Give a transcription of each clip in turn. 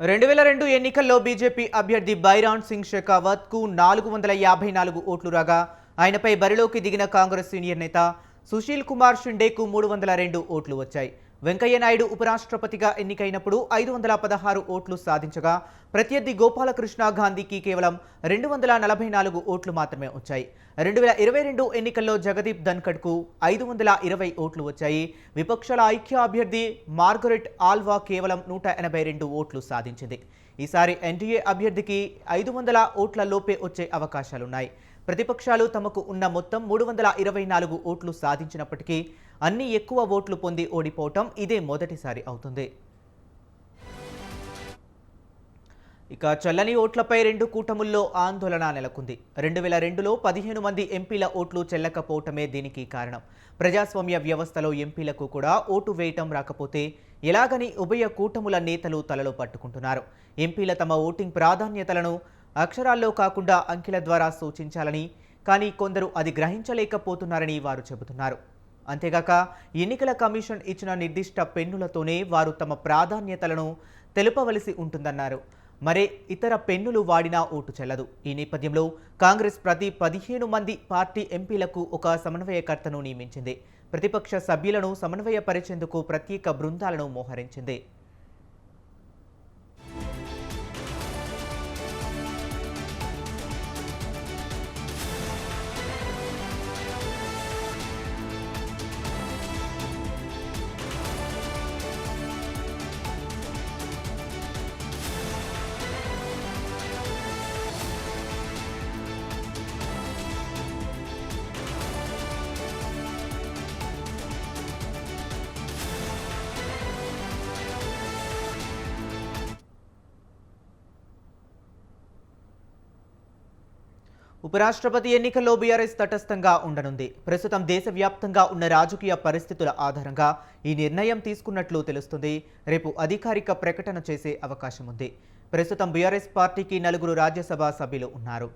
2002 ఎన్నికల్లో బీజేపీ అభ్యర్థి బైరాన్ సింగ్ షెకావత్కు 454 ఓట్లు రాగా ఆయనపై బరిలోకి దిగిన కాంగ్రెస్ సీనియర్ నేత సుశీల్ కుమార్ షిండేకు 302 ఓట్లు వచ్చాయి. వెంకయ్య నాయుడు ఉపరాష్ట్రపతిగా ఎన్నికైనప్పుడు 516 ఓట్లు సాధించగా ప్రత్యర్థి గోపాలకృష్ణ గాంధీకి కేవలం 244 ఓట్లు మాత్రమే వచ్చాయి. 2022 ఎన్నికల్లో జగదీప్ ధన్ఖడ్కు 520 ఓట్లు వచ్చాయి. విపక్షాల ఐక్య అభ్యర్థి మార్గరెట్ ఆల్వా కేవలం 182 ఓట్లు సాధించింది. ఈసారి ఎన్డీఏ అభ్యర్థికి 500 ఓట్ల లోపే వచ్చే అవకాశాలున్నాయి. ప్రతిపక్షాలు తమకు ఉన్న మొత్తం 324 ఓట్లు సాధించినప్పటికీ అన్ని ఎక్కువ ఓట్లు పొంది ఓడిపోవటం ఇదే మొదటిసారి అవుతుంది. ఇక చల్లని ఓట్లపై రెండు కూటముల్లో ఆందోళన నెలకొంది. 2002లో 15 మంది ఎంపీల ఓట్లు చెల్లకపోవటమే దీనికి కారణం. ప్రజాస్వామ్య వ్యవస్థలో ఎంపీలకు కూడా ఓటు వేయటం రాకపోతే ఎలాగని ఉభయ కూటముల నేతలు తలలో పట్టుకుంటున్నారు. ఎంపీల తమ ఓటింగ్ ప్రాధాన్యతలను అక్షరాల్లో కాకుండా అంకెల ద్వారా సూచించాలని, కానీ కొందరు అది గ్రహించలేకపోతున్నారని వారు చెబుతున్నారు. అంతేగాక ఎన్నికల కమిషన్ ఇచ్చిన నిర్దిష్ట పెన్నులతోనే వారు తమ ప్రాధాన్యతలను తెలుపవలసి ఉంటుందన్నారు. మరే ఇతర పెన్నులు వాడినా ఓటు చెల్లదు. ఈ నేపథ్యంలో కాంగ్రెస్ ప్రతి 15 మంది పార్టీ ఎంపీలకు ఒక సమన్వయకర్తను నియమించింది. ప్రతిపక్ష సభ్యులను సమన్వయపరిచేందుకు ప్రత్యేక బృందాలను మోహరించింది. ఉపరాష్ట్రపతి ఎన్నికల్లో బీఆర్ఎస్ తటస్థంగా ఉండనుంది. ప్రస్తుతం దేశవ్యాప్తంగా ఉన్న రాజకీయ పరిస్థితుల ఆధారంగా ఈ నిర్ణయం తీసుకున్నట్లు తెలుస్తుంది. రేపు అధికారిక ప్రకటన చేసే అవకాశం ఉంది. ప్రస్తుతం బీఆర్ఎస్ పార్టీకి 4 రాజ్యసభ సభ్యులు ఉన్నారు.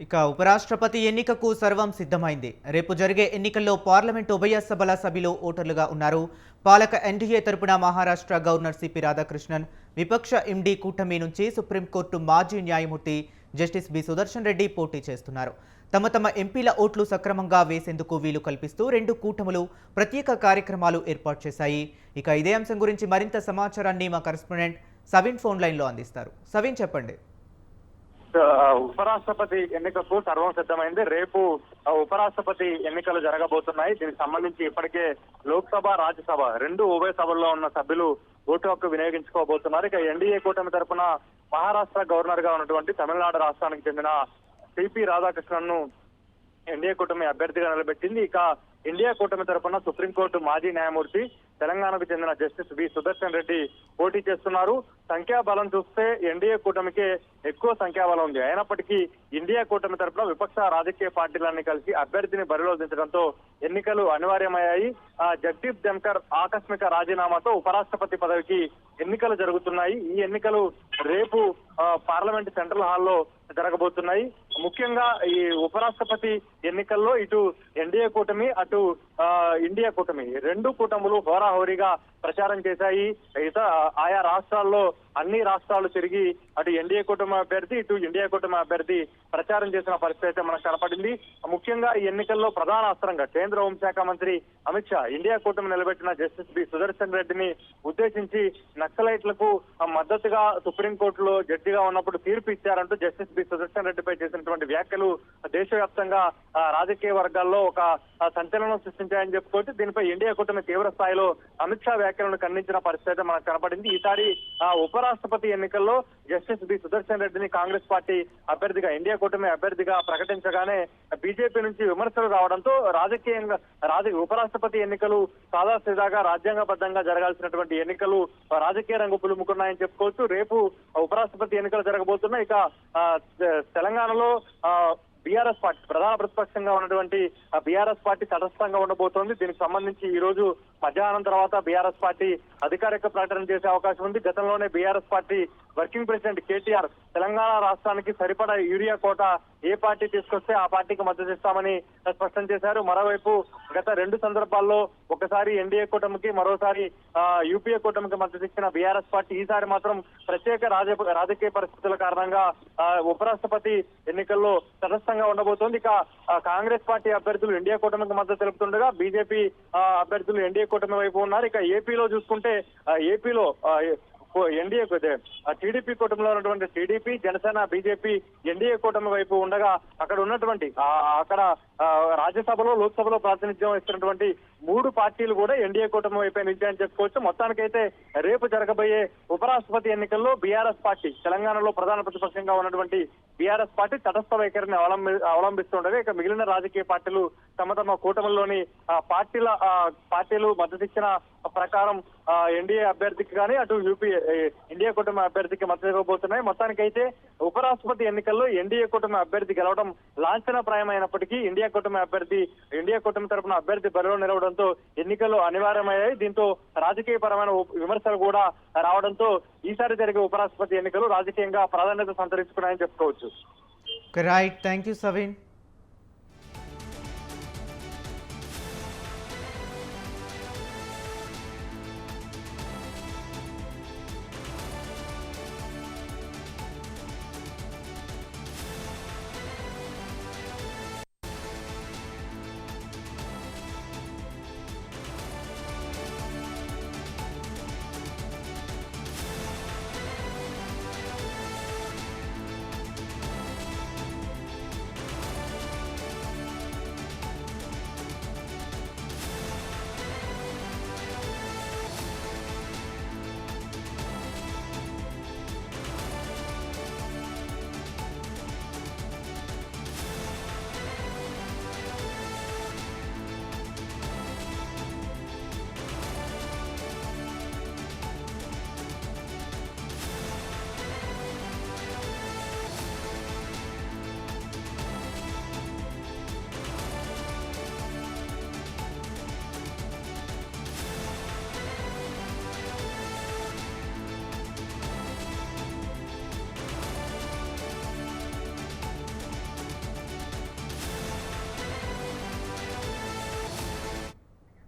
ఇక ఉపరాష్ట్రపతి ఎన్నికకు సర్వం సిద్ధమైంది. రేపు జరిగే ఎన్నికల్లో పార్లమెంటు ఉభయ సభల సభ్యులు ఓటర్లుగా ఉన్నారు. పాలక ఎన్డీఏ తరపున మహారాష్ట్ర గవర్నర్ సిపి రాధాకృష్ణన్, విపక్ష ఎండీ కూటమి నుంచి సుప్రీంకోర్టు మాజీ న్యాయమూర్తి జస్టిస్ బి సుదర్శన్ రెడ్డి పోటీ చేస్తున్నారు. తమ ఎంపీల ఓట్లు సక్రమంగా వేసేందుకు వీలు కల్పిస్తూ రెండు కూటములు ప్రత్యేక కార్యక్రమాలు ఏర్పాటు చేశాయి. ఇక ఇదే అంశం గురించి మరింత సమాచారాన్ని మా కరెస్పాండెంట్ సవిన్ ఫోన్ లైన్లో అందిస్తారు. సవిన్, చెప్పండి. ఉపరాష్ట్రపతి ఎన్నికకు సర్వం సిద్ధమైంది. రేపు ఉపరాష్ట్రపతి ఎన్నికలు జరగబోతున్నాయి. దీనికి సంబంధించి ఇప్పటికే లోక్సభ, రాజ్యసభ రెండు ఉభయ సభల్లో ఉన్న సభ్యులు ఓటు హక్కు వినియోగించుకోబోతున్నారు. ఇక ఎన్డీఏ కూటమి తరపున మహారాష్ట్ర గవర్నర్ గా ఉన్నటువంటి తమిళనాడు రాష్ట్రానికి చెందిన సిపి రాధాకృష్ణన్ ను ఎన్డీఏ కూటమి అభ్యర్థిగా నిలబెట్టింది. ఇక ఇండియా కూటమి తరపున సుప్రీంకోర్టు మాజీ న్యాయమూర్తి తెలంగాణకు చెందిన జస్టిస్ వి సుదర్శన్ రెడ్డి పోటీ చేస్తున్నారు. సంఖ్యాబలం చూస్తే ఎన్డీఏ కూటమికే ఎక్కువ సంఖ్యాబలం ఉంది. అయినప్పటికీ ఇండియా కూటమి తరపున విపక్ష రాజకీయ పార్టీలన్నీ కలిసి అభ్యర్థిని బరిలో దించడంతో ఎన్నికలు అనివార్యమయ్యాయి. జగదీప్ ధన్కర్ ఆకస్మిక రాజీనామాతో ఉపరాష్ట్రపతి పదవికి ఎన్నికలు జరుగుతున్నాయి. ఈ ఎన్నికలు రేపు పార్లమెంట్ సెంట్రల్ హాల్లో జరగబోతున్నాయి. ముఖ్యంగా ఈ ఉపరాష్ట్రపతి ఎన్నికల్లో ఇటు ఎన్డీఏ కూటమి అటు ఇండియా కూటమి రెండు కూటములు హోరాహోరీగా ప్రచారం చేశాయి. ఆయా రాష్ట్రాల్లో అన్ని రాష్ట్రాలు తిరిగి అటు ఎన్డీఏ కూటమి అభ్యర్థి ఇటు ఇండియా కూటమి అభ్యర్థి ప్రచారం చేసిన పరిస్థితి అయితే మనకు కనపడింది. ముఖ్యంగా ఈ ఎన్నికల్లో ప్రధాన అస్త్రంగా కేంద్ర హోంశాఖ మంత్రి అమిత్ షా ఇండియా కూటమి నిలబెట్టిన జస్టిస్ బి సుదర్శన్ రెడ్డిని ఉద్దేశించి నక్సలైట్లకు మద్దతుగా సుప్రీంకోర్టులో జడ్జిగా ఉన్నప్పుడు తీర్పు ఇచ్చారంటూ జస్టిస్ బి సుదర్శన్ రెడ్డిపై చేసినటువంటి వ్యాఖ్యలు దేశవ్యాప్తంగా రాజకీయ వర్గాల్లో ఒక సంచలనం సృష్టించాయని చెప్పుకోవచ్చు. దీనిపై ఇండియా కూటమి తీవ్ర స్థాయిలో అమిత్ షా వ్యాఖ్యలను ఖండించిన పరిస్థితి మనకు కనపడింది. ఈసారి ఉపరాష్ట్రపతి ఎన్నికల్లో జస్టిస్ బి సుదర్శన్ రెడ్డిని కాంగ్రెస్ పార్టీ అభ్యర్థిగా ఇండియా కూటమి అభ్యర్థిగా ప్రకటించగానే బీజేపీ నుంచి విమర్శలు రావడంతో రాజకీయంగా ఉపరాష్ట్రపతి ఎన్నికలు సాదాసీదాగా రాజ్యాంగబద్ధంగా జరగాల్సినటువంటి ఎన్నికలు రాజకీయ రంగు పులుముకున్నాయని చెప్పుకోవచ్చు. రేపు ఉపరాష్ట్రపతి ఎన్నికలు జరగబోతున్నాయి. ఇక తెలంగాణలో బీఆర్ఎస్ పార్టీ ప్రధాన ప్రతిపక్షంగా ఉన్నటువంటి బీఆర్ఎస్ పార్టీ తటస్థంగా ఉండబోతోంది. దీనికి సంబంధించి ఈ రోజు మధ్యాహ్నం తర్వాత బీఆర్ఎస్ పార్టీ అధికారిక ప్రకటన చేసే అవకాశం ఉంది. గతంలోనే BRS party working president KTR Telangana రాష్ట్రానికి సరిపడా యూరియా కోట ఏ పార్టీ తీసుకొస్తే ఆ పార్టీకి మద్దతు ఇస్తామని స్పష్టం చేశారు. మరోవైపు గత రెండు సందర్భాల్లో ఒకసారి ఎన్డీఏ కూటమికి మరోసారి యూపీఏ కూటమికి మద్దతు ఇచ్చిన బీఆర్ఎస్ పార్టీ ఈసారి మాత్రం ప్రత్యేక రాజకీయ పరిస్థితుల కారణంగా ఉపరాష్ట్రపతి ఎన్నికల్లో తటస్థంగా ఉండబోతోంది. ఇక కాంగ్రెస్ పార్టీ అభ్యర్థులు ఇండియా కూటమికి మద్దతు తెలుపుతుండగా బీజేపీ అభ్యర్థులు ఎన్డీఏ కూటమి వైపు ఉన్నారు. ఇక ఏపీలో చూసుకుంటే ఏపీలో ఎన్డీఏ టీడీపీ కూటమిలో ఉన్నటువంటి టీడీపీ జనసేన బీజేపీ ఎన్డీఏ కూటమి వైపు ఉండగా అక్కడ ఉన్నటువంటి అక్కడ రాజ్యసభలో లోక్సభలో ప్రాతినిధ్యం ఇస్తున్నటువంటి మూడు పార్టీలు కూడా ఎన్డీఏ కూటమి వైపే నిలిచాయని చెప్పుకోవచ్చు. మొత్తానికైతే రేపు జరగబోయే ఉపరాష్ట్రపతి ఎన్నికల్లో బీఆర్ఎస్ పార్టీ తెలంగాణలో ప్రధాన ప్రతిపక్షంగా ఉన్నటువంటి బీఆర్ఎస్ పార్టీ తటస్థ వైఖరిని అవలంబిస్తుండగా ఇక మిగిలిన రాజకీయ పార్టీలు తమ తమ కూటమిలోని పార్టీలు మద్దతిచ్చిన ప్రకారం ఎన్డీఏ అభ్యర్థికి కానీ అటు ఇండియా కూటమి అభ్యర్థికి మద్దతు ఇవ్వబోతున్నాయి. మొత్తానికైతే ఉపరాష్ట్రపతి ఎన్నికల్లో ఎన్డీఏ కూటమి అభ్యర్థి గెలవడం లాంఛనప్రాయమైనప్పటికీ ఇండియా కూటమి తరపున అభ్యర్థి బరిలో నిలవడంతో ఎన్నికలు అనివార్యమయ్యాయి. దీంతో రాజకీయపరమైన విమర్శలు కూడా రావడంతో ఈసారి జరిగే ఉపరాష్ట్రపతి ఎన్నికలు రాజకీయంగా ప్రాధాన్యత సంతరించుకున్నాయని చెప్పుకోవచ్చు. Right, thank you Saveen.